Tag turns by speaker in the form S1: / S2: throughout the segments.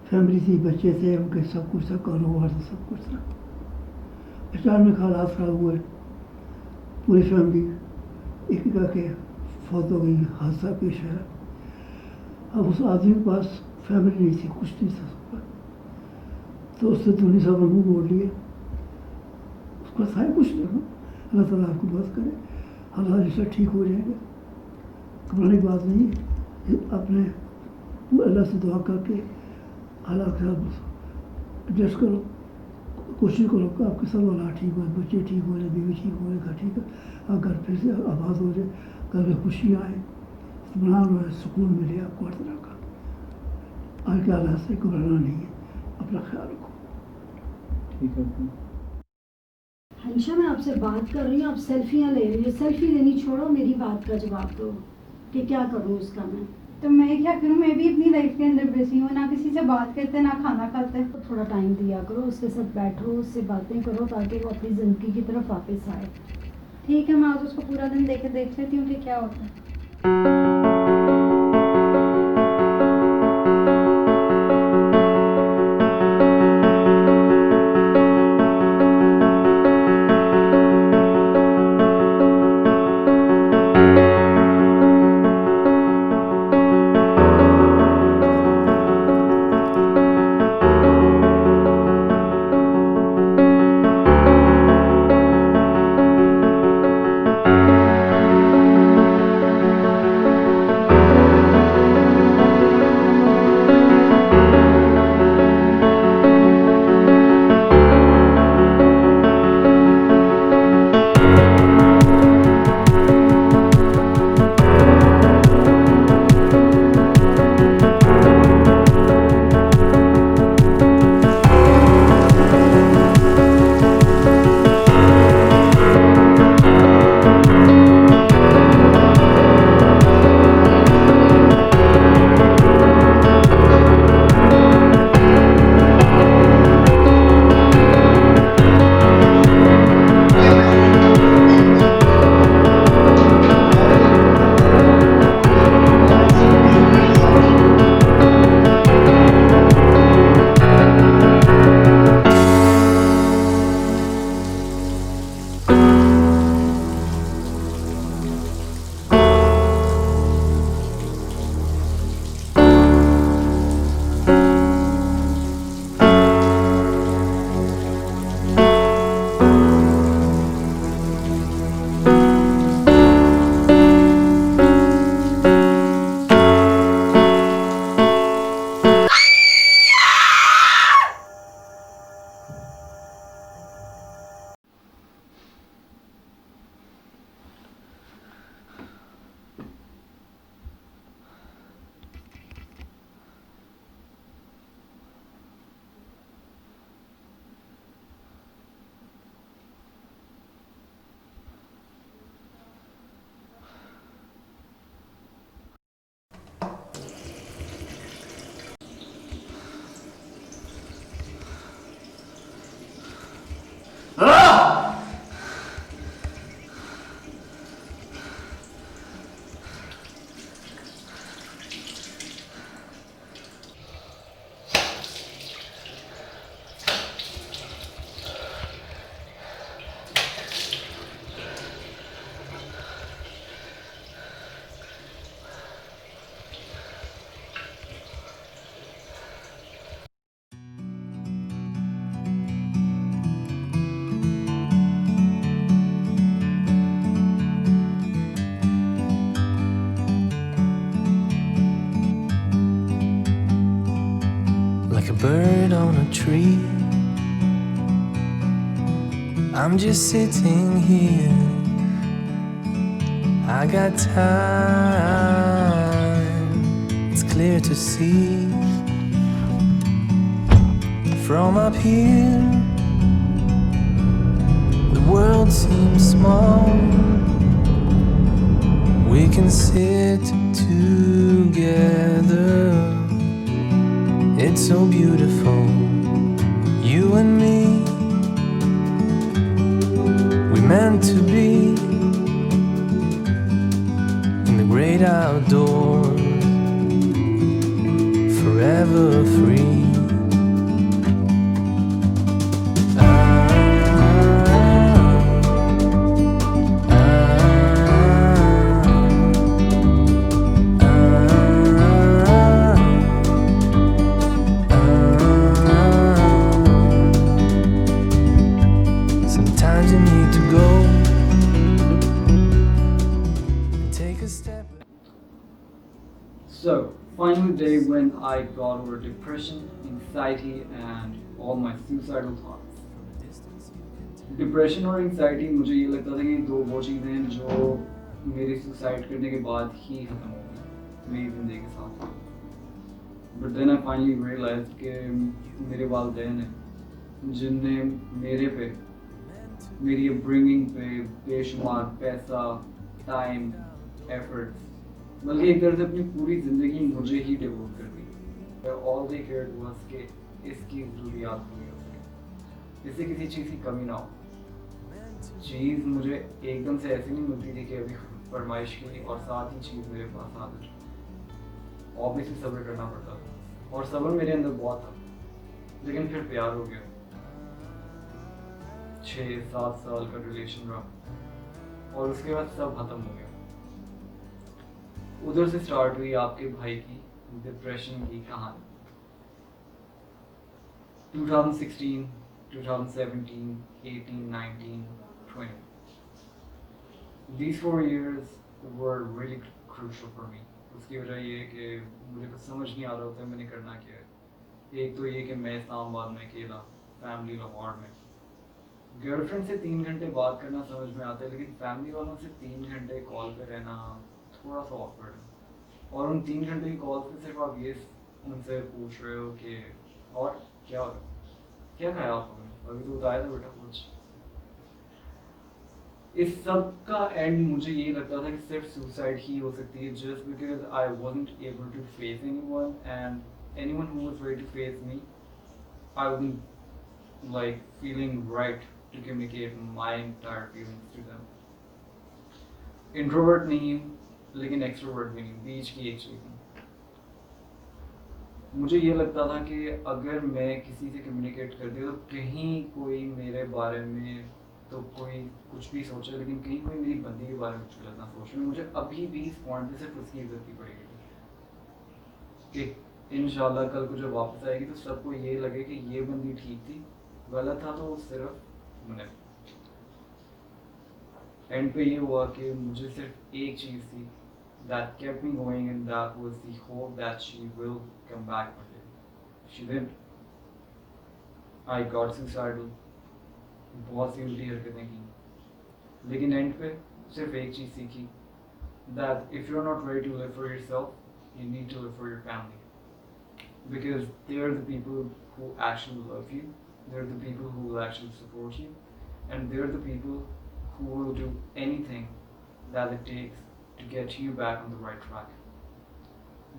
S1: Family थी, बच्चे थे उनके, सब कुछ था, कारोबार था, सब कुछ था। अचानक हालात ख़राब हुए, पूरी फैमिली एक एक आके फौत हो गई, हादसा पेश आया। अब उस आदमी के पास फैमिली नहीं थी, कुछ नहीं था उसका, तो उससे दूनी साहब ने मुँह मोड़ लिए। उसका था कुछ नहीं, अल्लाह ताला आपको मदद करे, हालात जैसा ठीक हो जाएंगे, घबराने की बात नहीं है। अपने अल्लाह से दुआ करके हालात खराब एडजस्ट करो, कोशिश करो कि आपके सब हालात ठीक हो, बच्चे ठीक हो जाए, बीवी ठीक हो जाए, घर ठीक है, घर फिर से आबाद हो जाए, घर में खुशियाँ आए, इत्मीनान हो, सुकून मिले आपको हर तरह का। आज के हालात से घबराना नहीं है, अपना ख्याल रखो।
S2: ठीक है।
S3: हंशा, मैं आपसे बात कर रही हूँ, आप सेल्फियाँ ले रही हो। सेल्फी लेनी छोड़ो, मेरी बात का जवाब दो कि क्या करूँ उसका मैं।
S4: तो मैं क्या करूँ, मैं भी अपनी लाइफ के अंदर बिजी हूँ, ना किसी से बात करते ना खाना खाते।
S3: तो थोड़ा टाइम दिया करो, उसके साथ बैठो, उससे बातें करो, ताकि वो अपनी ज़िंदगी की तरफ वापस आए।
S4: ठीक है, मैं आज उसको पूरा दिन देख लेती हूँ कि क्या होता है।
S5: like a bird on a tree. I'm just sitting here, I got time, it's clear to see. From up here, the world seems small. We can sit together, it's so beautiful, you and me. We meant to be in the great outdoors, forever free. Sometimes you need to go and take a step.
S2: So, final day when I got over depression, anxiety and all my suicidal thoughts. Depression और anxiety मुझे ये लगता था कि दो वो चीज़ें हैं जो मेरे सुसाइड करने के बाद ही ख़त्म हो गई मेरी ज़िंदगी के साथ। But then I finally realise कि मेरे वालिदैन हैं जिनने मेरे पे, मेरी अपब्रिंगिंग पे बेशुमार पैसा, टाइम, एफर्ट्स, बल्कि एक तरह से अपनी पूरी ज़िंदगी मुझे ही डिवोट कर दी। ऑल दे केयर्ड वाज कि इसकी ज़रूरियात पूरी हो सके, इससे किसी चीज़ की कमी ना हो। चीज़ मुझे एकदम से ऐसी नहीं मिलती थी कि अभी फरमाइश की और साथ ही चीज़ मेरे पास आ गई। ऑब्वियसली सब्र करना पड़ता था और सब्र मेरे अंदर बहुत था, लेकिन फिर प्यार हो गया। 6-7 साल का रिलेशन रहा और उसके बाद सब खत्म हो गया। उधर से स्टार्ट हुई आपके भाई की डिप्रेशन की कहानी। 2016, 2017, 18, 19, 20. These 4 years were really crucial for me. उसकी वजह ये है कि मुझे कुछ समझ नहीं आ रहा होता मैंने करना क्या है। एक तो ये कि मैं इस्लामाबाद में अकेला, फैमिली लाहौर में। गर्लफ्रेंड से 3 घंटे बात करना समझ में आता है, लेकिन फैमिली वालों से 3 घंटे कॉल पे रहना थोड़ा सा ऑकवर्ड है। और उन 3 घंटे की कॉल पे सिर्फ आप ये उनसे पूछ रहे हो कि और क्या हो रहा है, क्या खाया आपने, अभी तो बताया था बेटा कुछ। इस सब का एंड मुझे ये लगता था कि सिर्फ सुसाइड ही हो सकती है, just because I wasn't able to face anyone and anyone who was ready to face me, I wasn't like feeling right to communicate my entire feelings to them. Introvert नहीं हूँ, लेकिन extrovert भी नहीं, बीच की एक चीज़ हूँ। मुझे ये लगता था कि अगर मैं किसी से communicate करती हूँ तो कहीं कोई मेरे बारे में तो कोई कुछ भी सोचे, लेकिन कहीं कोई मेरी बंदी के बारे में कुछ गलत ना सोचे। मुझे अभी भी इस पॉइंट पे सिर्फ उसकी इज्जत की पड़ेगी कि इंशाल्लाह कल को जब वापस आएगी तो सबको ये लगे कि ये बंदी ठीक थी, गलत था तो सिर्फ मैंने। एंड पे ये हुआ कि मुझे सिर्फ एक चीज़ थी that kept me going, and that was the hope that she will come back one day. She didn't. I got suicidal, बहुत सी उल्टी हरकतें की, लेकिन एंड पे सिर्फ एक चीज़ सीखी that if you're not ready to live for yourself, you need to live for your family, because they are the people who actually love you. They're the people who will actually support you, and they're the people who will do anything that it takes to get you back on the right track.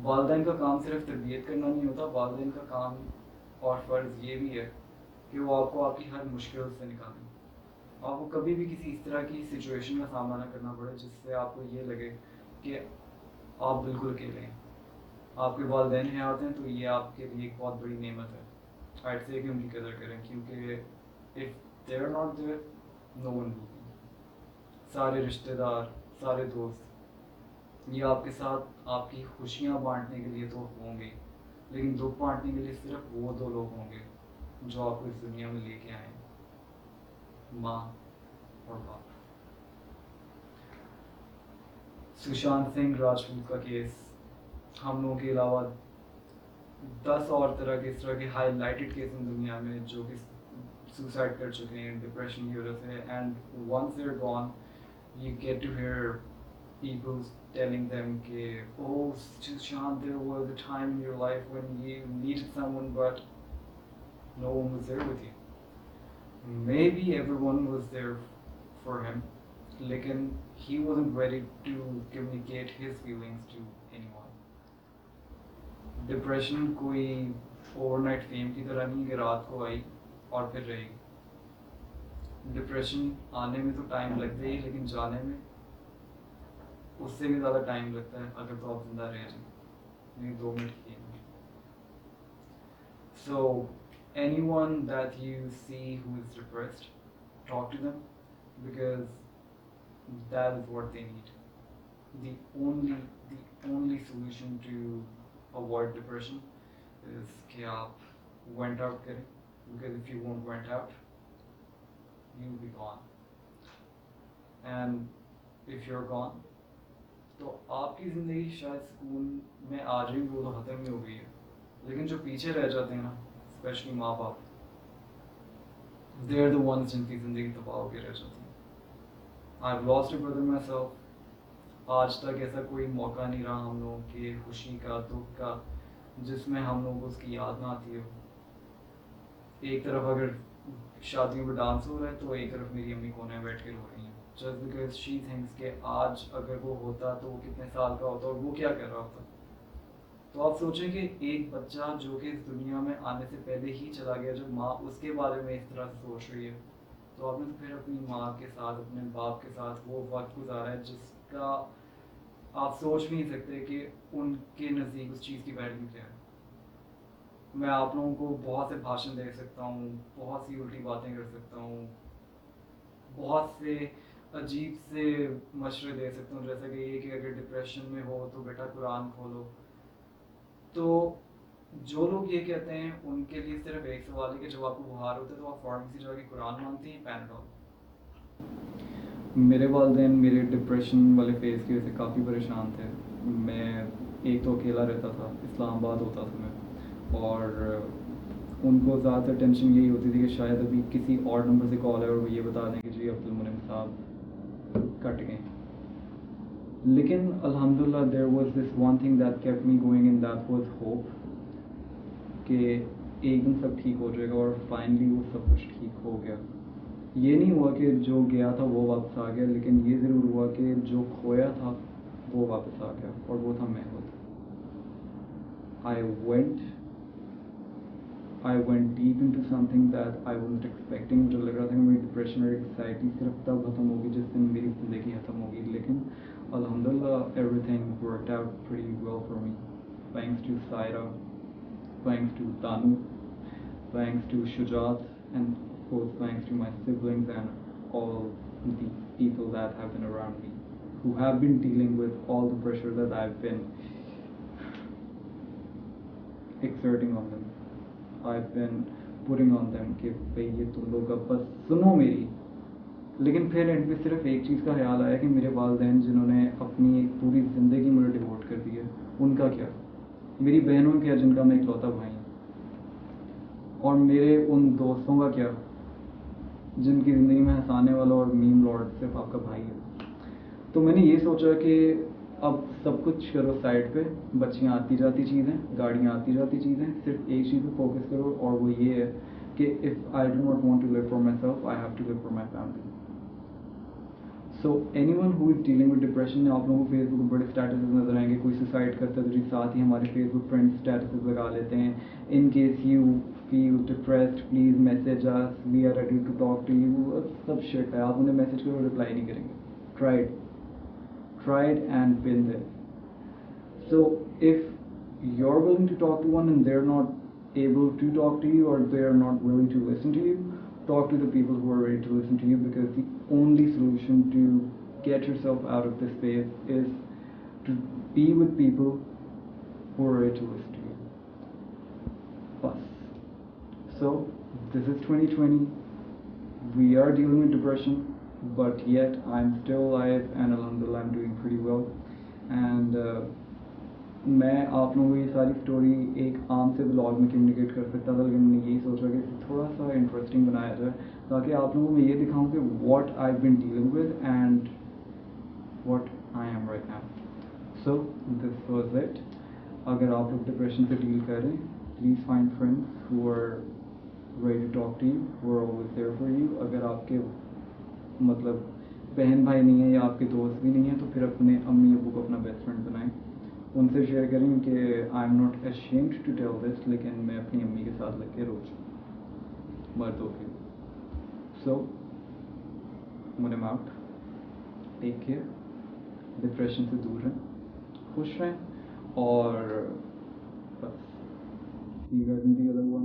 S2: वालिदैन का काम सिर्फ तरबियत करना नहीं होता, वालिदैन का काम और फ़र्ज़ ये भी है कि वो आपको आपकी हर मुश्किल से निकालें। आपको कभी भी किसी इस तरह की सिचुएशन का सामना ना करना पड़े जिससे आपको ये लगे कि आप बिल्कुल अकेले हैं। आपके वालिदैन हयात हैं तो ये आपके लिए एक बहुत बड़ी नेमत है। I'd say कि उनकी कदर करें, क्योंकि if they're not there, no one will be. सारे रिश्तेदार, सारे दोस्त ये आपके साथ आपकी खुशियाँ बांटने के लिए तो होंगे, लेकिन दुख बांटने के लिए सिर्फ वो 2 लोग होंगे जो आपको इस दुनिया में लेके आए हैं, माँ और बाप। सुशांत सिंह राजपूत का केस हम लोगों के अलावा 10 और तरह के इस तरह के हाईलाइटेड केस इन दुनिया में जो कि सुसाइड कर चुके हैं डिप्रेशन की वजह से, and once they are gone you get to hear people telling them कि oh Sushant, there was a time in your life when you needed someone but no one was there with you. Maybe everyone was there for him, लेकिन he wasn't ready to communicate his feelings to anyone. Depression कोई overnight fame की तरह नहीं कि रात को आई और फिर रहेगी. डिप्रेशन आने में तो टाइम लगता ही, लेकिन जाने में उससे भी ज़्यादा टाइम लगता है अगर तो आप जिंदा रह जाए, नहीं 2 मिनट की. सो anyone that you see who is depressed, talk to them because that is what they need. The only solution to avoid depression is कि आप went out करें, because if you won't went out you'll be gone, and if you're gone तो आपकी ज़िंदगी शायद सुकून में आ रही वो तो ख़त्म ही हो गई है, लेकिन जो पीछे रह जाते हैं ना, स्पेशली माँ बाप, they're the ones जिनकी ज़िंदगी तबाह होकर रह जाती है. I've lost a brother myself. आज तक ऐसा कोई मौका नहीं रहा हम लोगों के खुशी का दुख का जिसमें हम लोगों को उसकी याद ना आती हो. एक तरफ अगर शादियों में डांस हो रहा है तो एक तरफ मेरी अम्मी कोने में बैठ के रो रही हैं, जस्ट बिकॉज शी थिंक्स कि आज अगर वो होता तो वो कितने साल का होता और वो क्या कर रहा होता. तो आप सोचें कि एक बच्चा जो कि इस दुनिया में आने से पहले ही चला गया, जब माँ उसके बारे में इस तरह से सोच रही है, तो आपने तो फिर अपनी माँ के साथ अपने बाप के साथ वो वक्त गुजारा है जिसका आप सोच भी नहीं सकते कि उनके नज़दीक उस चीज़ की वैल्यू क्या है. मैं आप लोगों को बहुत से भाषण दे सकता हूँ, बहुत सी उल्टी बातें कर सकता हूँ, बहुत से अजीब से मशवरे दे सकता हूँ, जैसा कि ये कि अगर डिप्रेशन में हो तो बेटा कुरान खोलो. तो जो लोग ये कहते हैं उनके लिए सिर्फ एक सवाल है कि जब आपको बुखार होता है तो आप फार्मेसी जाके कुरान मांगते हैं पैराडॉल. मेरे वालिदैन मेरे डिप्रेशन वाले फेज़ की वजह से काफ़ी परेशान थे. मैं एक तो अकेला रहता था, इस्लामाबाद होता था मैं, और उनको ज़्यादातर टेंशन यही होती थी कि शायद अभी किसी और नंबर से कॉल है और वो ये बता दें कि जी अब्दुल मुनीम साहब कट गए. लेकिन अल्हम्दुलिल्लाह there was this one thing that kept me going and that was hope कि एक दिन सब ठीक हो जाएगा, और फाइनली वो सब कुछ ठीक हो गया. ये नहीं हुआ कि जो गया था वो वापस आ गया, लेकिन ये ज़रूर हुआ कि जो खोया था वो वापस आ गया, और वो था मैं खुद. I went deep into something that I wasn't expecting. मुझे लग रहा था कि मेरी डिप्रेशन और एंग्जाइटी सिर्फ तब खत्म होगी जिस दिन मेरी ज़िंदगी खत्म होगी, लेकिन अल्हम्दुलिल्लाह everything worked out pretty well for me. Thanks to Saira, thanks to Tanu, thanks to Shujat, and of course thanks to my siblings and all the people that have been around me, who have been dealing with all the pressure that I've been exerting on them. I've been putting on them कि भाई ये तुम लोग अब बस सुनो मेरी. लेकिन फिर एंड पे सिर्फ एक चीज़ का ख्याल आया कि मेरे वालिदैन जिन्होंने अपनी एक पूरी ज़िंदगी मुझे डिवोट कर दी है, उनका क्या, मेरी बहनों क्या जिनका मैं इकलौता भाई हूँ, और मेरे उन दोस्तों का क्या जिनकी ज़िंदगी में हंसाने वाला और मीम लॉर्ड सिर्फ आपका भाई है. तो मैंने ये सोचा कि अब सब कुछ करो साइड पे, बच्चियाँ आती जाती चीज़ें, गाड़ियाँ आती जाती चीज़ें, सिर्फ एक चीज़ पे फोकस करो, और वो ये है कि if I do not want to live for myself, I have to live for my family. So anyone who is dealing with depression, आप लोगों को फेसबुक पर बड़े स्टेटस नजर आएंगे, कोई सुसाइड करता है तो जी साथ ही हमारे फेसबुक फ्रेंड्स स्टेटस लगा लेते हैं, in case you feel depressed please message us, we are ready to talk to you. सब शिट है, आप उन्हें मैसेज करो रिप्लाई नहीं करेंगे. Tried and been there. So if you're willing to talk to one and they're not able to talk to you, or they're not willing to listen to you, talk to the people who are ready to listen to you, because the only solution to get yourself out of this phase is to be with people who are ready to listen to you. Plus. So this is 2020. We are dealing with depression, but yet I'm still alive, and alhamdulillah I'm doing pretty well. And मैं आप लोगों को ये सारी story एक आम से blog में कम्युनिकेट कर सकता था, लेकिन मैंने यही सोचा कि इसे थोड़ा सा इंटरेस्टिंग बनाया जाए ताकि आप लोगों को मैं ये दिखाऊं कि what I been dealing with and what I am right now. So this was it. अगर आप लोग डिप्रेशन से डील करें, please find friends who are ready to talk to you, who are always there for you. अगर आपके मतलब बहन भाई नहीं है या आपके दोस्त भी नहीं है तो फिर अपने अम्मी अबू को अपना बेस्ट फ्रेंड बनाएं, उनसे शेयर करें कि I am not ashamed to tell this, लेकिन मैं अपनी अम्मी के साथ लग के रोज मर्दों के। सो मुझे आउट, टेक केयर, डिप्रेशन से दूर रहें, खुश रहें और बस। See you guys in the other one.